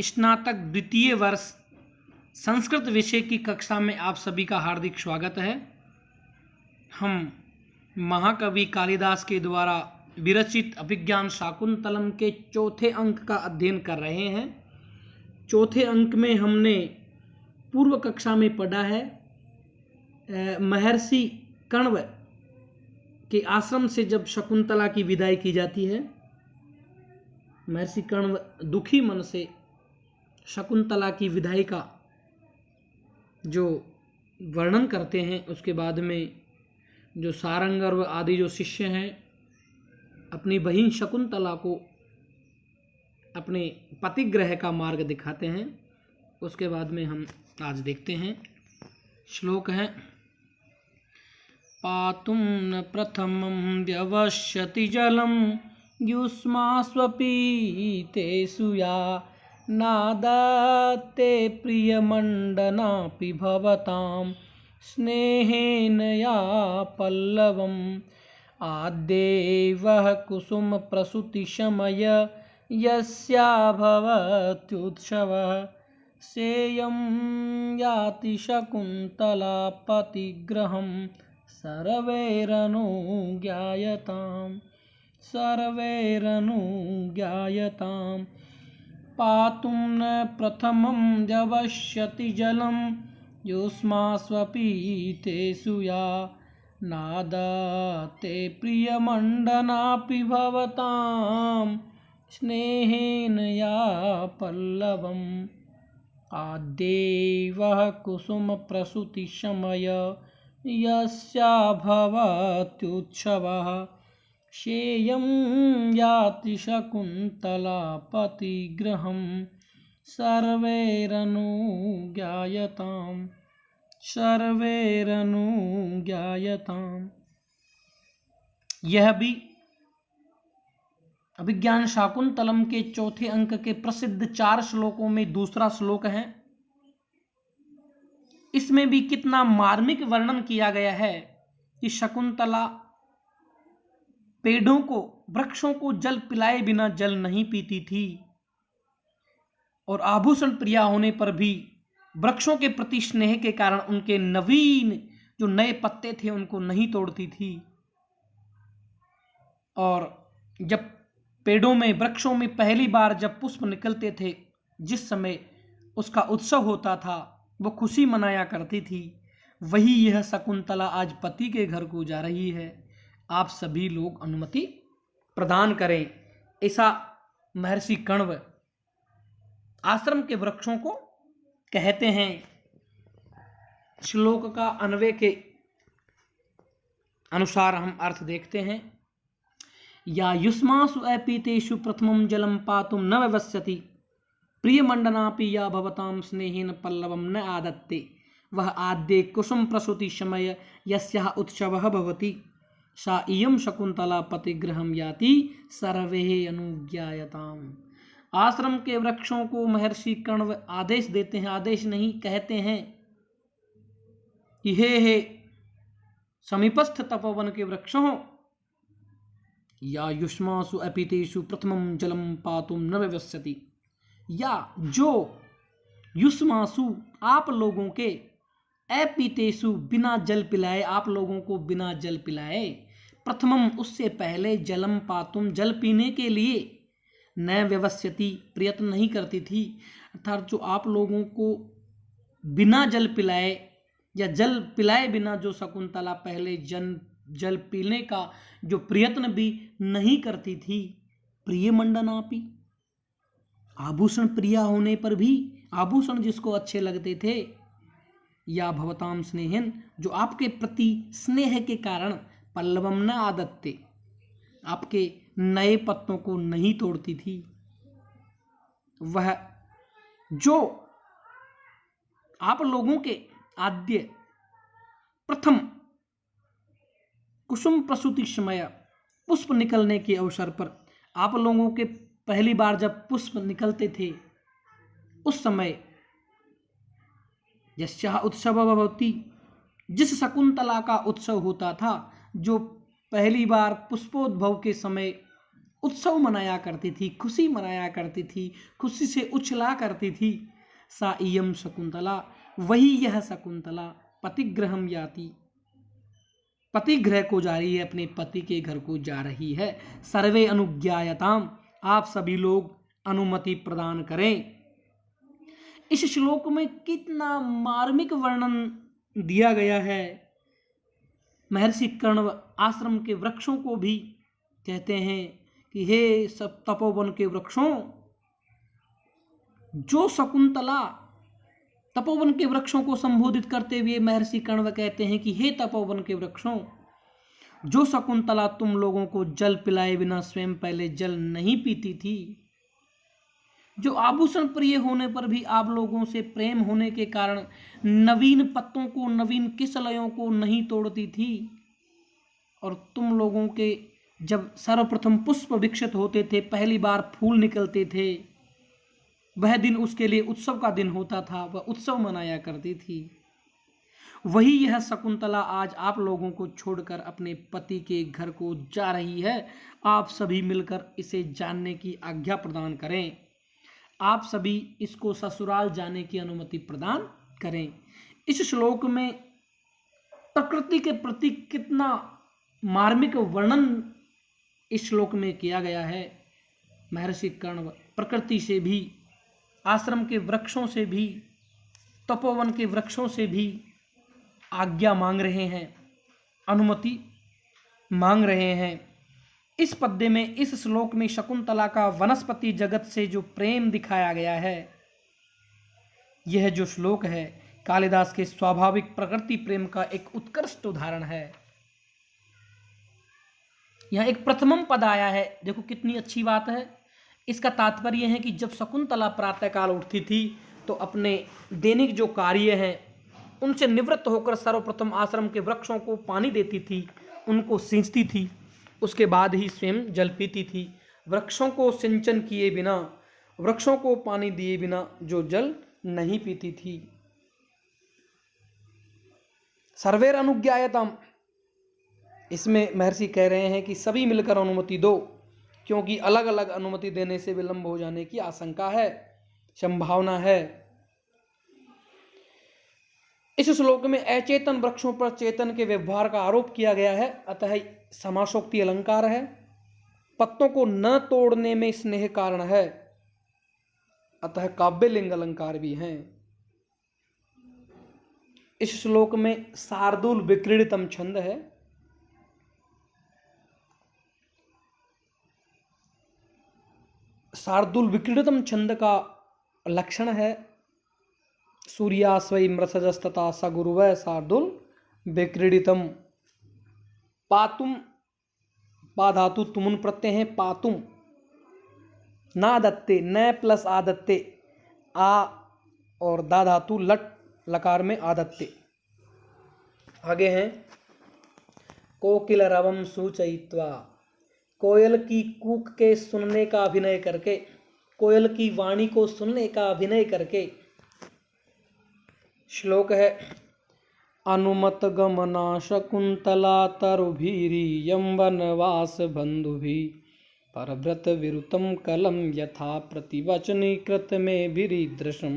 स्नातक द्वितीय वर्ष संस्कृत विषय की कक्षा में आप सभी का हार्दिक स्वागत है। हम महाकवि कालिदास के द्वारा विरचित अभिज्ञान शाकुंतलम के चौथे अंक का अध्ययन कर रहे हैं। चौथे अंक में हमने पूर्व कक्षा में पढ़ा है महर्षि कण्व के आश्रम से जब शकुंतला की विदाई की जाती है, महर्षि कण्व दुखी मन से शकुंतला की विदाई का जो वर्णन करते हैं, उसके बाद में जो सारंग आदि जो शिष्य हैं अपनी बहिन शकुंतला को अपने पतिग्रह का मार्ग दिखाते हैं। उसके बाद में हम आज देखते हैं। श्लोक है पातुं न प्रथमं व्यवस्यति जलं युष्मास्वपीतेषु या नादत्ते प्रियमण्डनापि भवतां स्नेहेन या पल्लवम् आद्यैवः कुसुमप्रसूतिशमय यस्या भवत्युत्सवः सेयं याति शकुन्तला पतिगृहं सर्वैरनुज्ञायताम् पातुं न प्रथमं व्यवस्यति जलं युष्मास्वपीतेषु या नादत्ते प्रियमण्डनापि भवतां स्नेहेन या पल्लवम् आद्यैवः कुसुमप्रसूतिशमय यस्या भवत्युत्सवः सेयं याति शकुन्तला पतिगृहं सर्वैरनुज्ञायताम्। यह भी अभिज्ञान शाकुंतलम के चौथे अंक के प्रसिद्ध 4 श्लोकों में दूसरा श्लोक है। इसमें भी कितना मार्मिक वर्णन किया गया है कि शकुंतला पेड़ों को, वृक्षों को जल पिलाए बिना जल नहीं पीती थी और आभूषण प्रिया होने पर भी वृक्षों के प्रति स्नेह के कारण उनके नवीन जो नए पत्ते थे उनको नहीं तोड़ती थी। और जब पेड़ों में, वृक्षों में पहली बार जब पुष्प निकलते थे, जिस समय उसका उत्सव होता था, वो खुशी मनाया करती थी। वही यह शकुंतला आज पति के घर को जा रही है। आप सभी लोग अनुमति प्रदान करें। ऐसा महर्षि कण्व आश्रम के वृक्षों को कहते हैं। श्लोक का अन्वय के अनुसार हम अर्थ देखते हैं। या युष्मासु अपीतेषु प्रथमं जलं पातुं न व्यवस्यति प्रियमण्डनापि या भवतां स्नेहेन पल्लवं न आदत्ते वह आद्ये कुसुम प्रसूति समय यस्याः उत्सवः भवति सा इयं शकुंतला पतिगृहं याति सर्वैः अनुज्ञायताम्। आश्रम के वृक्षों को महर्षि कण्व आदेश देते हैं, आदेश नहीं कहते हैं कि हे समीपस्थ तपोवन के वृक्षों, या युष्मासु अपीतेषु प्रथमं जलं पातुं न व्यवस्यति, या जो युष्मासु आप लोगों के, अपीतेषु बिना जल पिलाए, आप लोगों को बिना जल पिलाए, प्रथमम उससे पहले, जलम पातुम जल पीने के लिए, न व्यवस्यति प्रयत्न नहीं करती थी। अर्थात जो आप लोगों को बिना जल पिलाए या जल पिलाए बिना जो शकुंतला पहले जल पीने का जो प्रयत्न भी नहीं करती थी। प्रियमण्डनापि, आभूषण प्रिया होने पर भी, आभूषण जिसको अच्छे लगते थे, या भवताम स्नेहन जो आपके प्रति स्नेह के कारण, पल्लवम न आदत्ते आपके नए पत्तों को नहीं तोड़ती थी। वह जो आप लोगों के आद्य प्रथम कुसुम प्रसूति समय पुष्प निकलने के अवसर पर, आप लोगों के पहली बार जब पुष्प निकलते थे उस समय यस्याः उत्सवः भवति, जिस शकुंतला का उत्सव होता था, जो पहली बार पुष्पोद्भव के समय उत्सव मनाया करती थी, खुशी मनाया करती थी, खुशी से उछला करती थी। सा इयम शकुंतला, वही यह शकुंतला पतिग्रहम याति, पतिगृह को जा रही है, अपने पति के घर को जा रही है। सर्वे अनुज्ञायताम, आप सभी लोग अनुमति प्रदान करें। इस श्लोक में कितना मार्मिक वर्णन दिया गया है। महर्षि कर्ण आश्रम के वृक्षों को भी कहते हैं कि हे सब तपोवन के वृक्षों, जो शकुंतला, तपोवन के वृक्षों को संबोधित करते हुए महर्षि कण्व कहते हैं कि हे तपोवन के वृक्षों, जो शकुंतला तुम लोगों को जल पिलाए बिना स्वयं पहले जल नहीं पीती थी, जो आभूषण प्रिय होने पर भी आप लोगों से प्रेम होने के कारण नवीन पत्तों को, नवीन किसलयों को नहीं तोड़ती थी, और तुम लोगों के जब सर्वप्रथम पुष्प विकसित होते थे, पहली बार फूल निकलते थे, वह दिन उसके लिए उत्सव का दिन होता था, वह उत्सव मनाया करती थी। वही यह शकुंतला आज आप लोगों को छोड़कर अपने पति के घर को जा रही है। आप सभी मिलकर इसे जानने की आज्ञा प्रदान करें, आप सभी इसको ससुराल जाने की अनुमति प्रदान करें। इस श्लोक में प्रकृति के प्रति कितना मार्मिक वर्णन इस श्लोक में किया गया है। महर्षि कर्ण प्रकृति से भी, आश्रम के वृक्षों से भी, तपोवन के वृक्षों से भी आज्ञा मांग रहे हैं, अनुमति मांग रहे हैं। इस पद्य में, इस श्लोक में शकुंतला का वनस्पति जगत से जो प्रेम दिखाया गया है, यह जो श्लोक है कालिदास के स्वाभाविक प्रकृति प्रेम का एक उत्कृष्ट उदाहरण है। यहां एक प्रथमम पद आया है, देखो कितनी अच्छी बात है। इसका तात्पर्य है कि जब शकुंतला प्रातःकाल उठती थी तो अपने दैनिक जो कार्य हैं उनसे निवृत्त होकर सर्वप्रथम आश्रम के वृक्षों को पानी देती थी, उनको सींचती थी, उसके बाद ही स्वयं जल पीती थी। वृक्षों को सिंचन किए बिना, वृक्षों को पानी दिए बिना जो जल नहीं पीती थी। सर्वेर अनुज्ञायताम, इसमें महर्षि कह रहे हैं कि सभी मिलकर अनुमति दो, क्योंकि अलग अलग अनुमति देने से विलंब हो जाने की आशंका है, संभावना है। इस श्लोक में अचेतन वृक्षों पर चेतन के व्यवहार का आरोप किया गया है, अतः समासोक्ति अलंकार है। पत्तों को न तोड़ने में स्नेह कारण है, अतः काव्यलिंग अलंकार भी हैं। इस श्लोक में शार्दूल विक्रीडितम छंद है। शार्दूल विक्रीडितम छंद का लक्षण है सूर्यास्वई मृषजस्तथा सगुरुवै शार्दूल विक्रीडितम। पातुम, पा धातु तुमुन प्रत्यय है, पातुम। नादत्ते, न प्लस आदत्ते, आ और दा धातु लट लकार में आदत्ते। आगे हैं कोकिल रवम सूचयित्वा, कोयल की कूक के सुनने का अभिनय करके, कोयल की वाणी को सुनने का अभिनय करके। श्लोक है अनुमत गमना शकुंतला तरुभिरीयं वनवास बंधुभि परव्रत विरुतम कलम यथा प्रतिवचनी कृत में भिरीदृशम।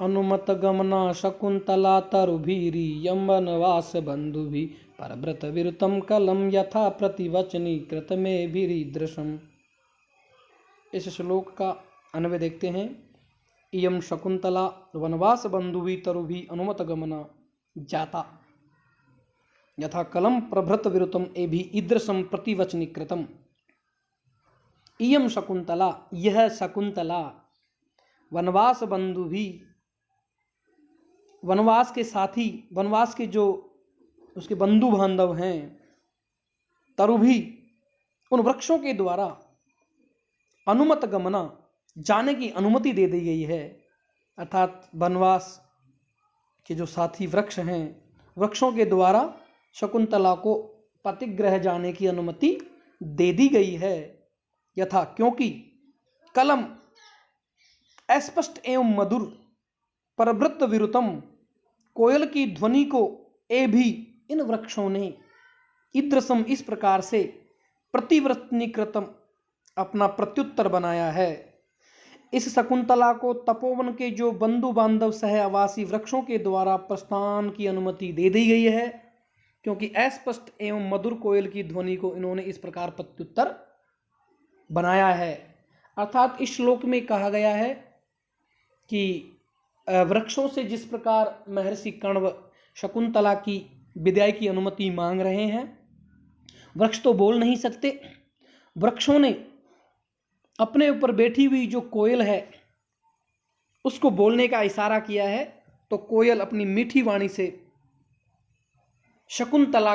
अनुमत गमना शकुंतला तरुभिरीयं वनवास बंधुभि परव्रत विरुतम कलम यथा प्रतिवचनी कृत में भिरीदृशम। इस श्लोक का अन्वय देखते हैं। इयम शकुंतला वनवास बंधुभि तरुभि अनुमत गमना जाता यथा कलम प्रभृत विरुतम एभि ईदृशम प्रतिवचनी कृतम। इयम शकुंतला, यह शकुंतला, वनवास बंधुभि, वनवास के साथी, वनवास के जो उसके बंधु बांधव हैं, तरुभि, उन वृक्षों के द्वारा, अनुमत गमना, जाने की अनुमति दे दी गई है। अर्थात वनवास के जो साथी वृक्ष हैं, वृक्षों के द्वारा शकुंतला को पतिगृह जाने की अनुमति दे दी गई है। यथा, क्योंकि, कलम अस्पष्ट एवं मधुर, परवृत्त विरुतम, कोयल की ध्वनि को ए भी इन वृक्षों ने, ईदृशम इस प्रकार से, प्रतिवृत्नीकृतम अपना प्रत्युत्तर बनाया है। इस शकुंतला को तपोवन के जो बंधु बांधव सह आवासी वृक्षों के द्वारा प्रस्थान की अनुमति दे दी गई है, क्योंकि अस्पष्ट एवं मधुर कोयल की ध्वनि को इन्होंने इस प्रकार प्रत्युत्तर बनाया है। अर्थात इस श्लोक में कहा गया है कि वृक्षों से जिस प्रकार महर्षि कण्व शकुंतला की विदाई की अनुमति मांग रहे हैं, वृक्ष तो बोल नहीं सकते, वृक्षों ने अपने ऊपर बैठी हुई जो कोयल है उसको बोलने का इशारा किया है, तो कोयल अपनी मीठी वाणी से शकुंतला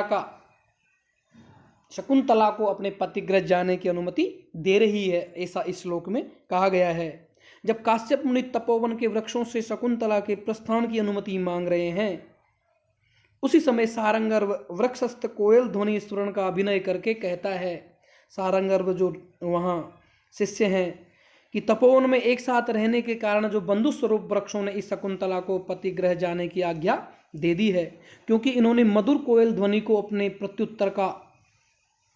को अपने पतिगृह जाने की अनुमति दे रही है, ऐसा इस श्लोक में कहा गया है। जब काश्यप मुनि तपोवन के वृक्षों से शकुंतला के प्रस्थान की अनुमति मांग रहे हैं, उसी समय सारंगर्व वृक्षस्थ कोयल ध्वनि स्फुरण का अभिनय करके कहता है, सारंगर्व जो वहाँ शिष्य हैं, कि तपोवन में एक साथ रहने के कारण जो बंधु स्वरूप वृक्षों ने इस शकुंतला को पतिगृह जाने की आज्ञा दे दी है, क्योंकि इन्होंने मधुर कोयल ध्वनि को अपने प्रत्युत्तर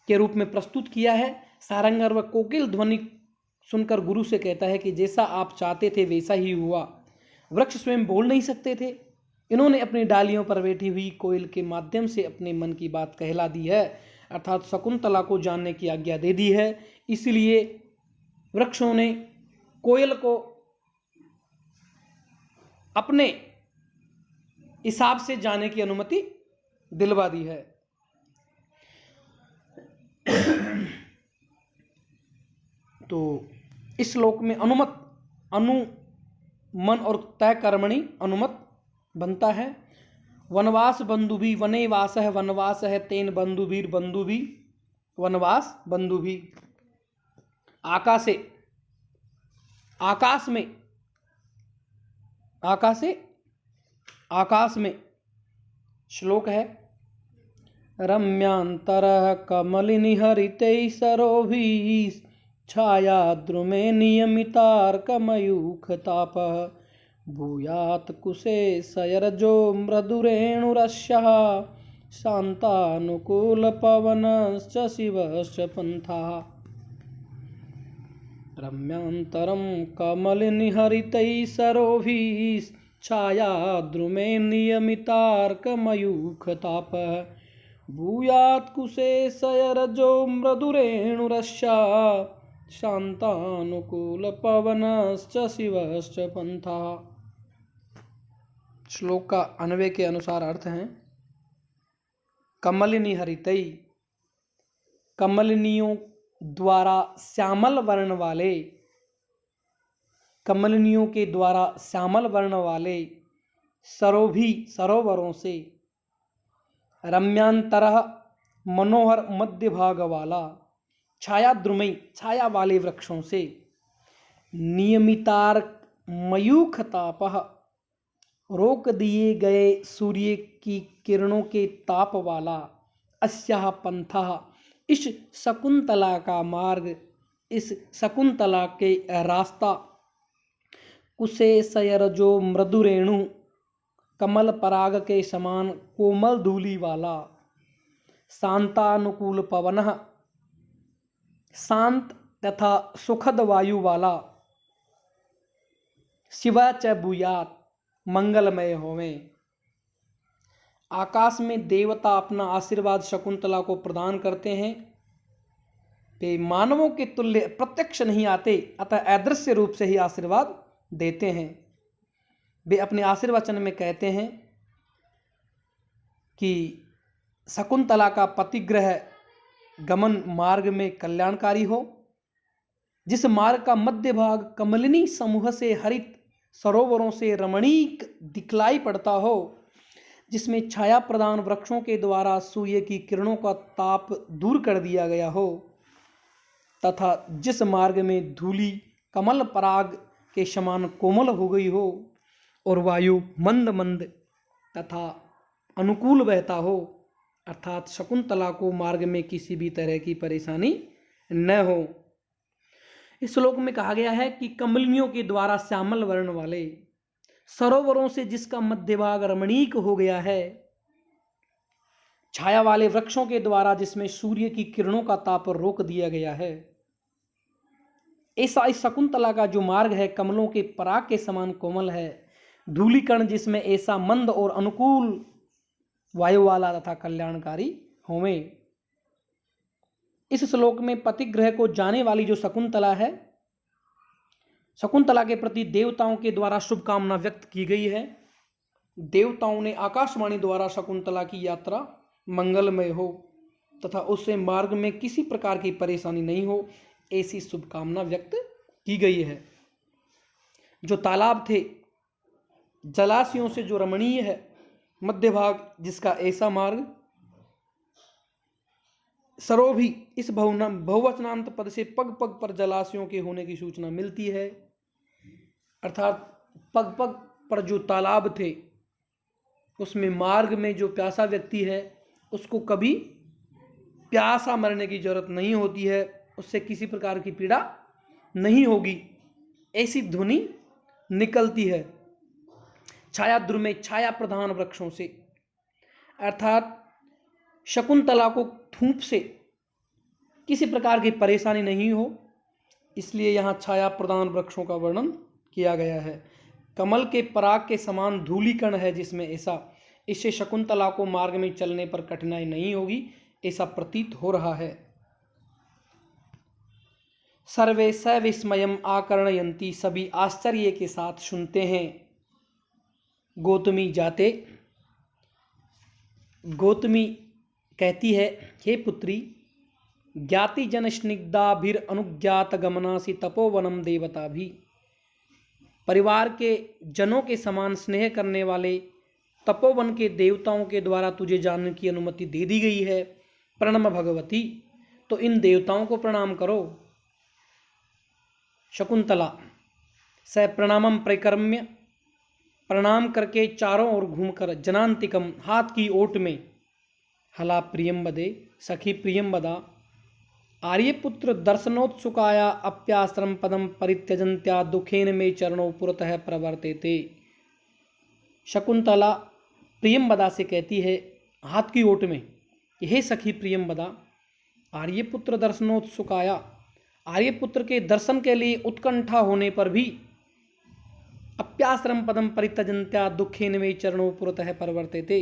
के रूप में प्रस्तुत किया है। सारंगर्व कोकिल ध्वनि सुनकर गुरु से कहता है कि जैसा आप चाहते थे वैसा ही हुआ। वृक्ष स्वयं बोल नहीं सकते थे, इन्होंने अपनी डालियों पर बैठी हुई कोयल के माध्यम से अपने मन की बात कहला दी है, अर्थात शकुंतला को जानने की आज्ञा दे दी है। इसलिए वृक्षों ने कोयल को अपने हिसाब से जाने की अनुमति दिलवा दी है। तो इस श्लोक में मन और तय कर्मणि अनुमत बनता है। वनवास बंधु भी वने वास है, वनवास है तेन बंधु भी वनवास बंधु भी। आकाश में श्लोक है, रम्यांतरः कमलिनिहरितैः सरोभिः छायाद्रुमे नियमितार्कमयूखतापः भूयात् कुशे सयरजो मृदुरेणुरस्यः शान्तानुकूलपवनश्च शिवश्च पन्थः। रम्यांतरं कमलिनिहरितैः सरोभिः छायाद्रुमे नियमितार्कमयूखतापः भूयात् कुशे सयरजो मृदुरेणुरस्या शान्तानुकूलपवनश्च शिवश्च पन्थः। श्लोक का अन्वय के अनुसार अर्थ हैं, कमलिनी हरितई, कमलिनियों द्वारा श्यामल वर्ण वाले, कमलिनियों के द्वारा श्यामल वर्ण वाले सरोवरों से, रम्यांतरः मनोहर मध्य भाग वाला, छायाद्रुमई छाया वाले वृक्षों से, नियमितार्क मयूखतापः रोक दिए गए सूर्य की किरणों के ताप वाला, अस्याः पंथः इस शकुंतला का मार्ग, इस शकुंतला के रास्ता, कुशे सयरजो मृदुरेणु कमल पराग के समान कोमल धूलि वाला, शांतानुकूल पवनः शांत तथा सुखद वायु वाला, शिवा च भूयात् मंगलमय होवें। आकाश में देवता अपना आशीर्वाद शकुंतला को प्रदान करते हैं। वे मानवों के तुल्य प्रत्यक्ष नहीं आते, अतः अदृश्य रूप से ही आशीर्वाद देते हैं। वे अपने आशीर्वचन में कहते हैं कि शकुंतला का पतिग्रह गमन मार्ग में कल्याणकारी हो, जिस मार्ग का मध्य भाग कमलिनी समूह से हरित सरोवरों से रमणीक दिखलाई पड़ता हो, जिसमें छाया प्रदान वृक्षों के द्वारा सूर्य की किरणों का ताप दूर कर दिया गया हो, तथा जिस मार्ग में धूलि कमल पराग के समान कोमल हो गई हो और वायु मंद मंद तथा अनुकूल बहता हो, अर्थात शकुंतला को मार्ग में किसी भी तरह की परेशानी न हो। इस श्लोक में कहा गया है कि कमलिनियों के द्वारा श्यामल वर्ण वाले सरोवरों से जिसका मध्य भाग रमणीक हो गया है, छाया वाले वृक्षों के द्वारा जिसमें सूर्य की किरणों का ताप रोक दिया गया है। ऐसा इस शकुंतला का जो मार्ग है कमलों के पराग के समान कोमल है। धूलिकण जिसमें ऐसा मंद और अनुकूल वायु वाला तथा कल्याणकारी होवे। इस श्लोक में पतिग्रह को जाने वाली जो शकुंतला है, शकुंतला के प्रति देवताओं के द्वारा शुभकामना व्यक्त की गई है। देवताओं ने आकाशवाणी द्वारा शकुंतला की यात्रा मंगलमय हो तथा उससे मार्ग में किसी प्रकार की परेशानी नहीं हो, ऐसी शुभकामना व्यक्त की गई है। जो तालाब थे, जलाशयों से जो रमणीय है, मध्य भाग जिसका ऐसा मार्ग, सरोभी इस बहुवचनांत पद से पग पग पर जलाशयों के होने की सूचना मिलती है। अर्थात पग पग पर जो तालाब थे उसमें मार्ग में जो प्यासा व्यक्ति है उसको कभी प्यासा मरने की जरूरत नहीं होती है, उससे किसी प्रकार की पीड़ा नहीं होगी, ऐसी ध्वनि निकलती है। छायाद्रु में छाया प्रधान वृक्षों से, अर्थात शकुंतला को धूप से किसी प्रकार की परेशानी नहीं हो, इसलिए यहाँ छाया प्रधान वृक्षों का वर्णन किया गया है। कमल के पराग के समान धूलिकण है जिसमें ऐसा, इससे शकुंतला को मार्ग में चलने पर कठिनाई नहीं होगी, ऐसा प्रतीत हो रहा है। सर्वे सविस्मयम् आकर्णयन्ति, सभी आश्चर्य के साथ सुनते हैं। गौतमी जाते, गौतमी कहती है, हे पुत्री, ज्ञाति जन स्निग्धाभिर अनुज्ञात गमनासी तपोवनम देवता भी। परिवार के जनों के समान स्नेह करने वाले तपोवन के देवताओं के द्वारा तुझे जानने की अनुमति दे दी गई है। प्रणम भगवती, तो इन देवताओं को प्रणाम करो। शकुंतला स प्रणामम परिक्रम्य, प्रणाम करके चारों ओर घूमकर, जनांतिकम हाथ की ओट में, हला प्रियम बदे सखी प्रियम बदा, आर्यपुत्र दर्शनोत्सुकाया अप्याश्रम पदम परित्यजंत्या दुखेन में चरणों पुरतः प्रवर्तेते। शकुंतला प्रियंबदा से कहती है हाथ की ओट में, हे सखी प्रियंबदा, आर्यपुत्र दर्शनोत्सुकाया, आर्यपुत्र के दर्शन के लिए उत्कंठा होने पर भी, अप्याश्रम पदम परित्यजंत्या दुखेन में चरणों पुरतः प्रवर्तेते,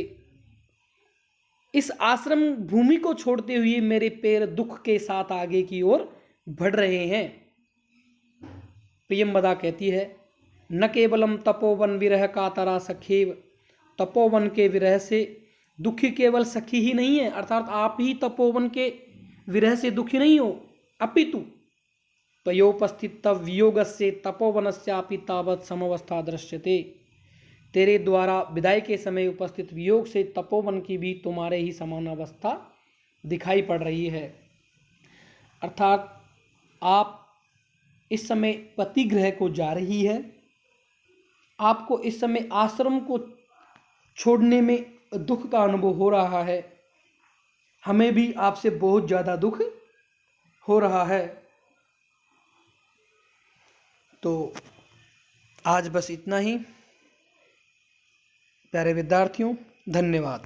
इस आश्रम भूमि को छोड़ते हुए मेरे पैर दुख के साथ आगे की ओर बढ़ रहे हैं। प्रियंबदा कहती है, न केवलम तपोवन विरह कातरा सखेव, तपोवन के विरह से दुखी केवल सखी ही नहीं है, अर्थात आप ही तपोवन के विरह से दुखी नहीं हो, अपितु त्वयोपस्थित वियोगस्य तपोवनस्यापि तावत् समवस्था दृश्यते, तेरे द्वारा विदाई के समय उपस्थित वियोग से तपोवन की भी तुम्हारे ही समान अवस्था दिखाई पड़ रही है। अर्थात आप इस समय पतिगृह को जा रही है, आपको इस समय आश्रम को छोड़ने में दुख का अनुभव हो रहा है, हमें भी आपसे बहुत ज़्यादा दुख हो रहा है। तो आज बस इतना ही। प्यारे विद्यार्थियों, धन्यवाद।